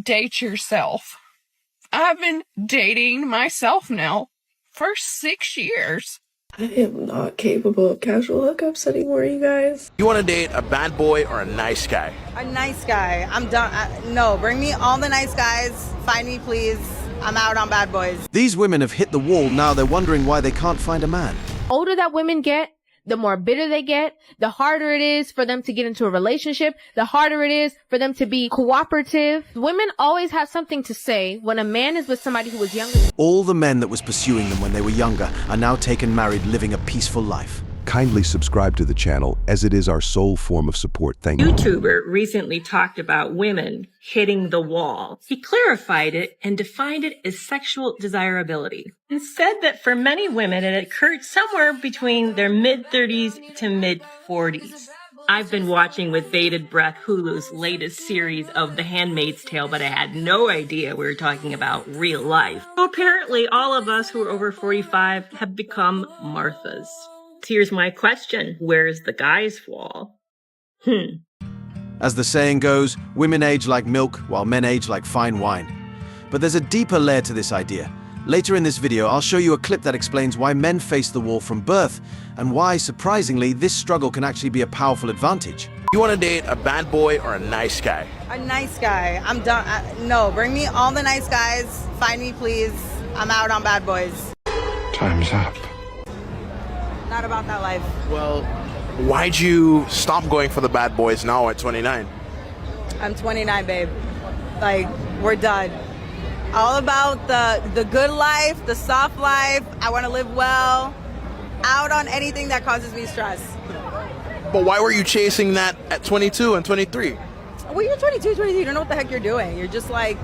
date yourself. I've been dating myself now for 6 years. I am not capable of casual hookups anymore, you guys. You want to date a bad boy or a nice guy? A nice guy. I'm done. No, bring me all the nice guys. Find me, please. I'm out on bad boys. These women have hit the wall. Now they're wondering why they can't find a man. Older that women get, the more bitter they get, the harder it is for them to get into a relationship, the harder it is for them to be cooperative. Women always have something to say when a man is with somebody who is younger. All the men that was pursuing them when they were younger are now taken married, living a peaceful life. Kindly subscribe to the channel, as it is our sole form of support. Thank you. YouTuber recently talked about women hitting the wall. He clarified it and defined it as sexual desirability, and said that for many women it occurred somewhere between their mid-30s to mid-40s. I've been watching with bated breath Hulu's latest series of The Handmaid's Tale, but I had no idea we were talking about real life. So apparently all of us who are over 45 have become Marthas. Here's my question. Where's the guy's wall? As the saying goes, women age like milk, while men age like fine wine. But there's a deeper layer to this idea. Later in this video, I'll show you a clip that explains why men face the wall from birth, and why, surprisingly, this struggle can actually be a powerful advantage. You want to date a bad boy or a nice guy? A nice guy. I'm done. No, bring me all the nice guys. Find me, please. I'm out on bad boys. Time's up. Not about that life. Well, why'd you stop going for the bad boys now at 29? I'm 29, babe. Like, we're done. All about the good life, the soft life. I want to live well. Out on anything that causes me stress. But why were you chasing that at 22 and 23? Well, you're 22, 23. You don't know what the heck you're doing. You're just like,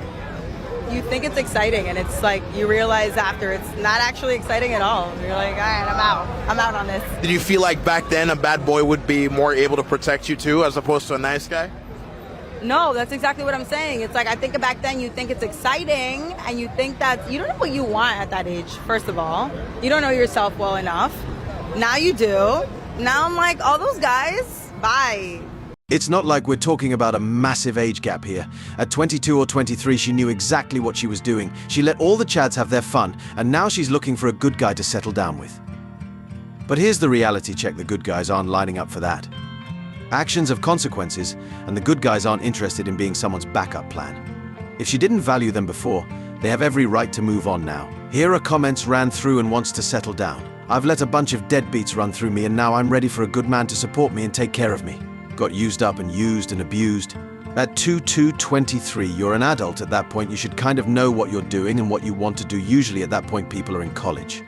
you think it's exciting, and it's like you realize after it's not actually exciting at all. You're like, all right, I'm out. I'm out on this. Did you feel like back then a bad boy would be more able to protect you too, as opposed to a nice guy? No, that's exactly what I'm saying. It's like, I think back then you think it's exciting, and you think that you don't know what you want at that age, first of all. You don't know yourself well enough. Now you do. Now I'm like, all those guys, bye. It's not like we're talking about a massive age gap here. At 22 or 23, she knew exactly what she was doing. She let all the chads have their fun, and now she's looking for a good guy to settle down with. But here's the reality check: the good guys aren't lining up for that. Actions have consequences, and the good guys aren't interested in being someone's backup plan. If she didn't value them before, they have every right to move on now. Here are comments ran through and wants to settle down. I've let a bunch of deadbeats run through me, and now I'm ready for a good man to support me and take care of me. Got used up and used and abused. At 23, you're an adult at that point. You should kind of know what you're doing and what you want to do. Usually at that point, people are in college.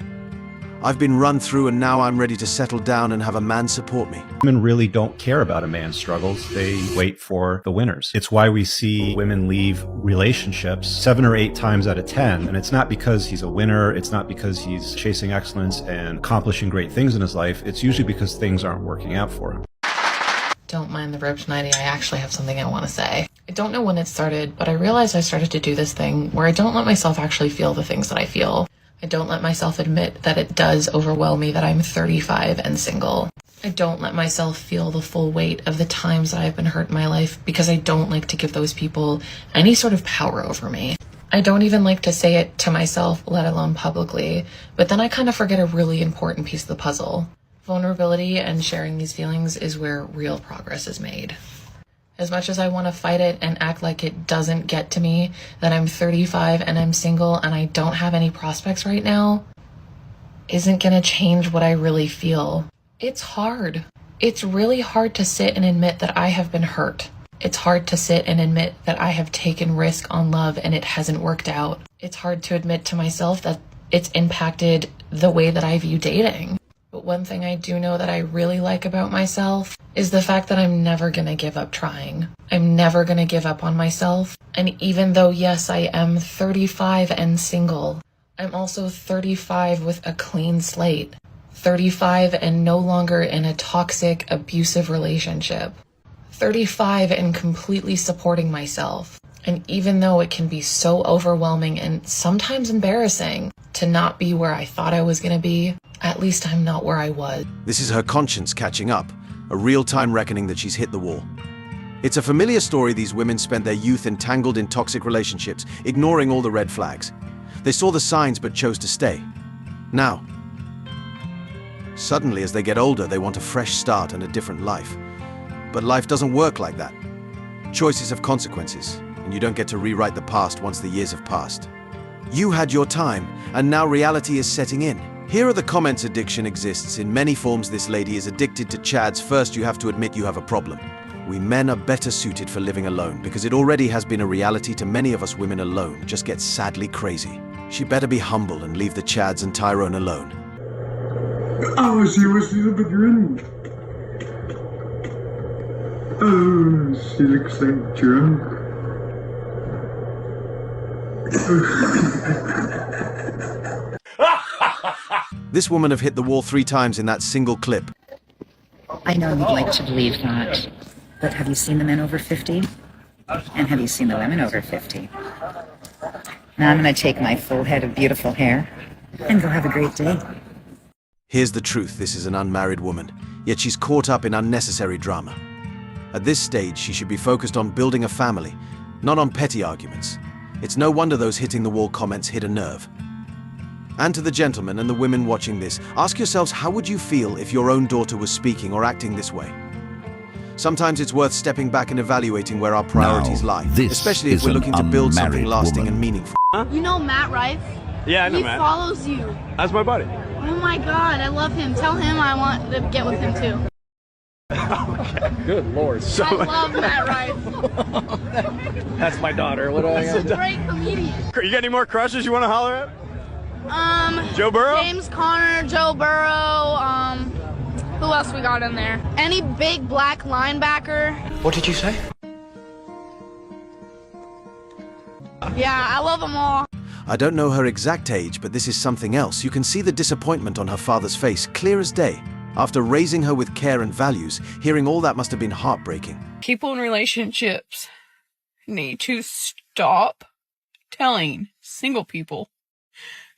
I've been run through, and now I'm ready to settle down and have a man support me. Women really don't care about a man's struggles. They wait for the winners. It's why we see women leave relationships 7 or 8 times out of 10. And it's not because he's a winner. It's not because he's chasing excellence and accomplishing great things in his life. It's usually because things aren't working out for him. Don't mind the ropes, Nighty. I actually have something I want to say. I don't know when it started, but I realized I started to do this thing where I don't let myself actually feel the things that I feel. I don't let myself admit that it does overwhelm me that I'm 35 and single. I don't let myself feel the full weight of the times that I've been hurt in my life, because I don't like to give those people any sort of power over me. I don't even like to say it to myself, let alone publicly, but then I kind of forget a really important piece of the puzzle. Vulnerability and sharing these feelings is where real progress is made. As much as I want to fight it and act like it doesn't get to me, that I'm 35 and I'm single and I don't have any prospects right now, isn't gonna change what I really feel. It's hard. It's really hard to sit and admit that I have been hurt. It's hard to sit and admit that I have taken risk on love and it hasn't worked out. It's hard to admit to myself that it's impacted the way that I view dating. But one thing I do know that I really like about myself is the fact that I'm never gonna give up trying. I'm never gonna give up on myself. And even though, yes, I am 35 and single, I'm also 35 with a clean slate. 35 and no longer in a toxic, abusive relationship. 35 and completely supporting myself. And even though it can be so overwhelming and sometimes embarrassing to not be where I thought I was gonna be, at least I'm not where I was. This is her conscience catching up, a real-time reckoning that she's hit the wall. It's a familiar story. These women spent their youth entangled in toxic relationships, ignoring all the red flags. They saw the signs but chose to stay. Now, suddenly as they get older, they want a fresh start and a different life. But life doesn't work like that. Choices have consequences, and you don't get to rewrite the past once the years have passed. You had your time, and now reality is setting in. Here are the comments. Addiction exists in many forms. This lady is addicted to chads. First, you have to admit you have a problem. We men are better suited for living alone because it already has been a reality to many of us. Women alone just get sadly crazy. She better be humble and leave the chads and Tyrone alone. Oh, she was grinning. Oh, she looks like drunk. This woman have hit the wall 3 times in that single clip. I know you'd like to believe that, but have you seen the men over 50? And have you seen the women over 50? Now I'm going to take my full head of beautiful hair and go have a great day. Here's the truth. This is an unmarried woman, yet she's caught up in unnecessary drama. At this stage, she should be focused on building a family, not on petty arguments. It's no wonder those hitting the wall comments hit a nerve. And to the gentlemen and the women watching this, ask yourselves, how would you feel if your own daughter was speaking or acting this way? Sometimes it's worth stepping back and evaluating where our priorities lie, especially if we're looking to build something lasting and meaningful. You know Matt Rife? Yeah, I know Matt. He follows you. That's my buddy. Oh my god, I love him. Tell him I want to get with him too. Okay. Good lord. So I love Matt Rife. That's my daughter. What do I got? He's a great comedian. You got any more crushes you want to holler at? Joe Burrow? James Conner, Joe Burrow, who else we got in there? Any big black linebacker. What did you say? Yeah, I love them all. I don't know her exact age, but this is something else. You can see the disappointment on her father's face, clear as day. After raising her with care and values, hearing all that must have been heartbreaking. People in relationships need to stop telling single people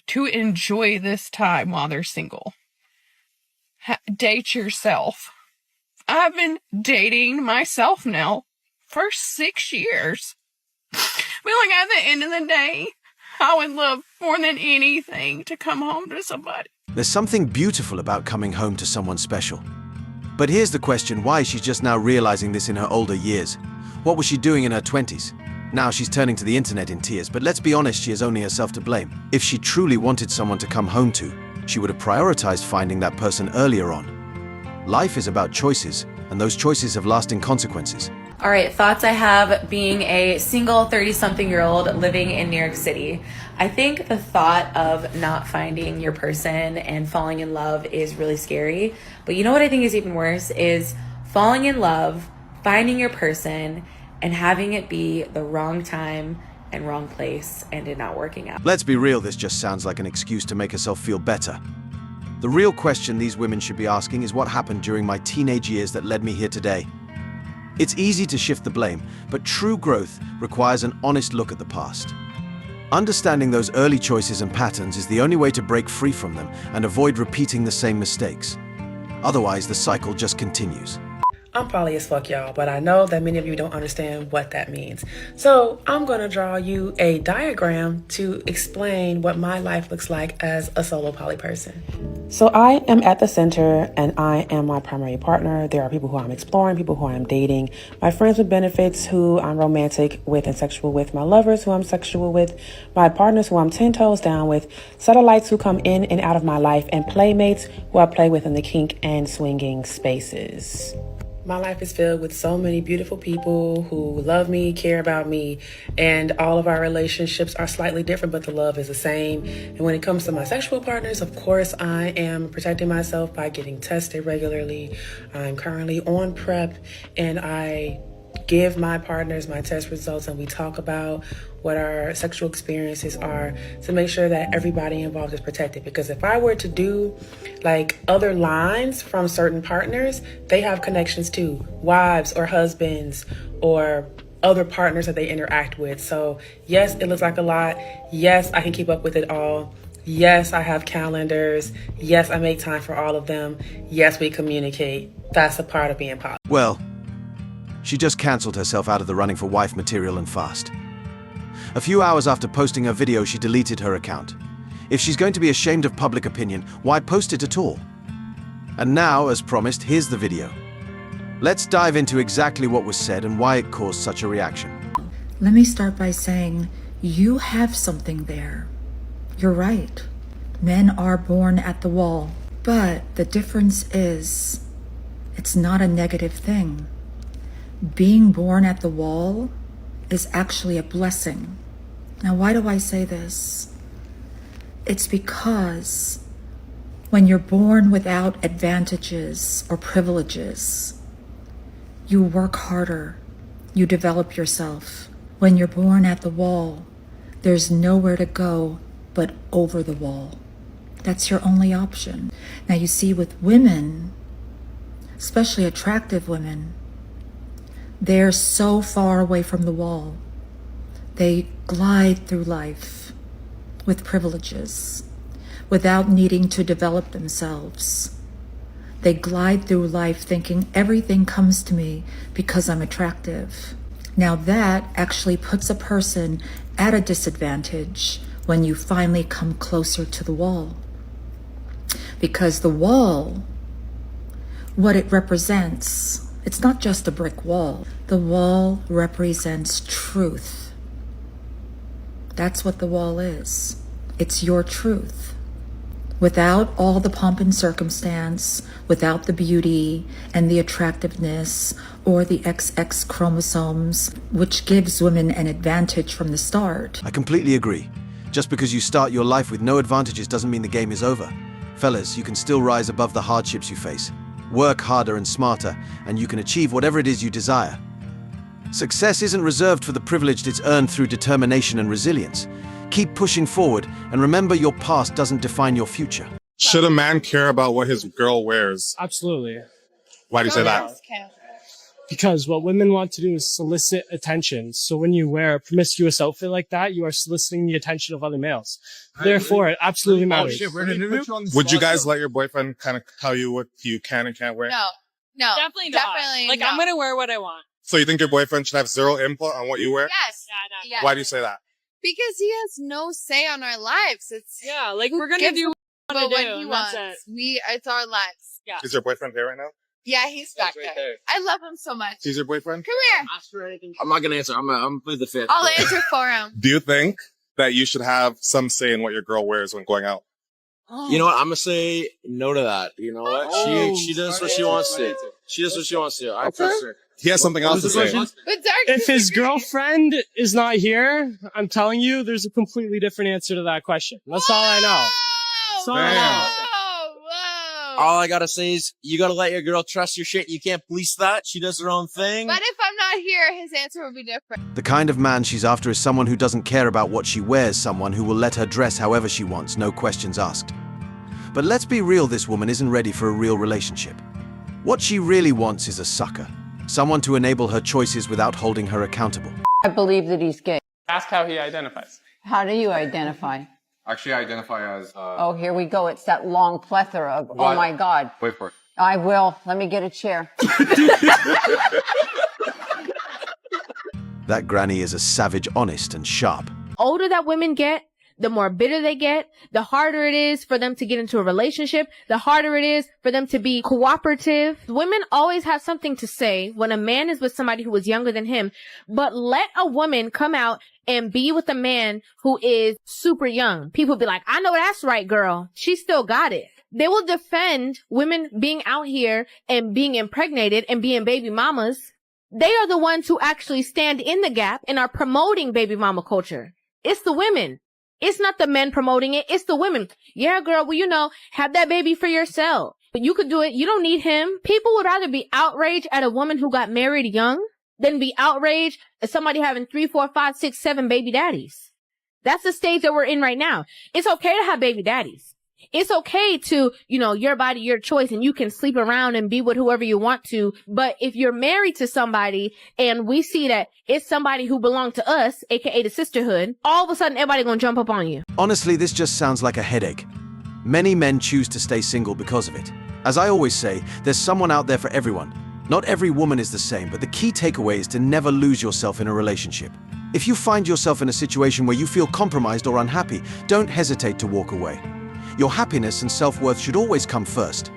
to enjoy this time while they're single. Date yourself. I've been dating myself now for 6 years. But like at the end of the day, I would love more than anything to come home to somebody. There's something beautiful about coming home to someone special. But here's the question, why is she just now realizing this in her older years? What was she doing in her 20s? Now she's turning to the internet in tears, but let's be honest, she has only herself to blame. If she truly wanted someone to come home to, she would have prioritized finding that person earlier on. Life is about choices, and those choices have lasting consequences. All right, thoughts I have being a single 30-something-year-old living in New York City. I think the thought of not finding your person and falling in love is really scary. But you know what I think is even worse is falling in love, finding your person, and having it be the wrong time and wrong place and it not working out. Let's be real, this just sounds like an excuse to make herself feel better. The real question these women should be asking is what happened during my teenage years that led me here today. It's easy to shift the blame, but true growth requires an honest look at the past. Understanding those early choices and patterns is the only way to break free from them and avoid repeating the same mistakes. Otherwise, the cycle just continues. I'm poly as fuck, y'all, but I know that many of you don't understand what that means. So I'm going to draw you a diagram to explain what my life looks like as a solo poly person. So I am at the center and I am my primary partner. There are people who I'm exploring, people who I'm dating, my friends with benefits who I'm romantic with and sexual with, my lovers who I'm sexual with, my partners who I'm 10 toes down with, satellites who come in and out of my life, and playmates who I play with in the kink and swinging spaces. My life is filled with so many beautiful people who love me, care about me, and all of our relationships are slightly different, but the love is the same. And when it comes to my sexual partners, of course, I am protecting myself by getting tested regularly. I'm currently on PrEP, and I give my partners my test results, and we talk about what our sexual experiences are to make sure that everybody involved is protected. Because if I were to do like other lines from certain partners, they have connections to wives or husbands or other partners that they interact with. So yes, it looks like a lot. Yes, I can keep up with it all. Yes, I have calendars. Yes, I make time for all of them. Yes, we communicate. That's a part of being poly. Well, She just cancelled herself out of the running for wife material and fast. A few hours after posting her video, she deleted her account. If she's going to be ashamed of public opinion, why post it at all? And now, as promised, here's the video. Let's dive into exactly what was said and why it caused such a reaction. Let me start by saying, you have something there. You're right. Men are born at the wall. But the difference is, it's not a negative thing. Being born at the wall is actually a blessing. Now, why do I say this? It's because when you're born without advantages or privileges, you work harder, you develop yourself. When you're born at the wall, there's nowhere to go but over the wall. That's your only option. Now you see, with women, especially attractive women, they're so far away from the wall. They glide through life with privileges without needing to develop themselves. They glide through life thinking everything comes to me because I'm attractive. Now that actually puts a person at a disadvantage when you finally come closer to the wall. Because the wall, what it represents, it's not just a brick wall. The wall represents truth. That's what the wall is. It's your truth. Without all the pomp and circumstance, without the beauty and the attractiveness or the XX chromosomes, which gives women an advantage from the start. I completely agree. Just because you start your life with no advantages doesn't mean the game is over. Fellas, you can still rise above the hardships you face. Work harder and smarter, and you can achieve whatever it is you desire. Success isn't reserved for the privileged, it's earned through determination and resilience. Keep pushing forward, and remember, your past doesn't define your future. Should a man care about what his girl wears? Absolutely. Why do you say that? Because what women want to do is solicit attention. So when you wear a promiscuous outfit like that, you are soliciting the attention of other males. Therefore, it absolutely matters. Would you guys let your boyfriend kind of tell you what you can and can't wear? No, definitely not. Like, I'm gonna wear what I want. So you think your boyfriend should have zero input on what you wear? Yes. Yeah, Why do you say that? Because he has no say on our lives. It's like we're gonna do what he wants. It's our lives. Yeah. Is your boyfriend here right now? Yeah, he's back there. I love him so much. He's your boyfriend? Come here. Ask for anything. I'm not gonna answer. I'm gonna plead the fifth. I'll answer for him. Do you think that you should have some say in what your girl wears when going out? You know what? I'm gonna say no to that. You know what? She does what she wants to. She does what she wants to. I trust her. He has something else to say. If his girlfriend is not here, I'm telling you, there's a completely different answer to that question. That's all I know. That's all I know. All I gotta say is you gotta let your girl trust your shit. You can't police that. She does her own thing. But if I'm not here, his answer will be different. The kind of man she's after is someone who doesn't care about what she wears, someone who will let her dress however she wants, no questions asked. But let's be real, this woman isn't ready for a real relationship. What she really wants is a sucker. Someone to enable her choices without holding her accountable. I believe that he's gay. Ask how he identifies. How do you identify? Actually, I identify as... Oh, here we go. It's that long plethora of, what? Oh my God. Wait for it. I will. Let me get a chair. That granny is a savage, honest, and sharp. Older that women get, the more bitter they get, the harder it is for them to get into a relationship, the harder it is for them to be cooperative. Women always have something to say when a man is with somebody who is younger than him, but let a woman come out and be with a man who is super young. People be like, I know that's right, girl. She still got it. They will defend women being out here and being impregnated and being baby mamas. They are the ones who actually stand in the gap and are promoting baby mama culture. It's the women. It's not the men promoting it. It's the women. Yeah, girl. Well, have that baby for yourself. But you could do it. You don't need him. People would rather be outraged at a woman who got married young than be outraged at somebody having 3, 4, 5, 6, 7 baby daddies. That's the stage that we're in right now. It's okay to have baby daddies. It's okay to, your body, your choice, and you can sleep around and be with whoever you want to. But if you're married to somebody and we see that it's somebody who belonged to us, aka the sisterhood, all of a sudden everybody gonna jump up on you. Honestly, this just sounds like a headache. Many men choose to stay single because of it. As I always say, there's someone out there for everyone. Not every woman is the same, but the key takeaway is to never lose yourself in a relationship. If you find yourself in a situation where you feel compromised or unhappy, don't hesitate to walk away. Your happiness and self-worth should always come first.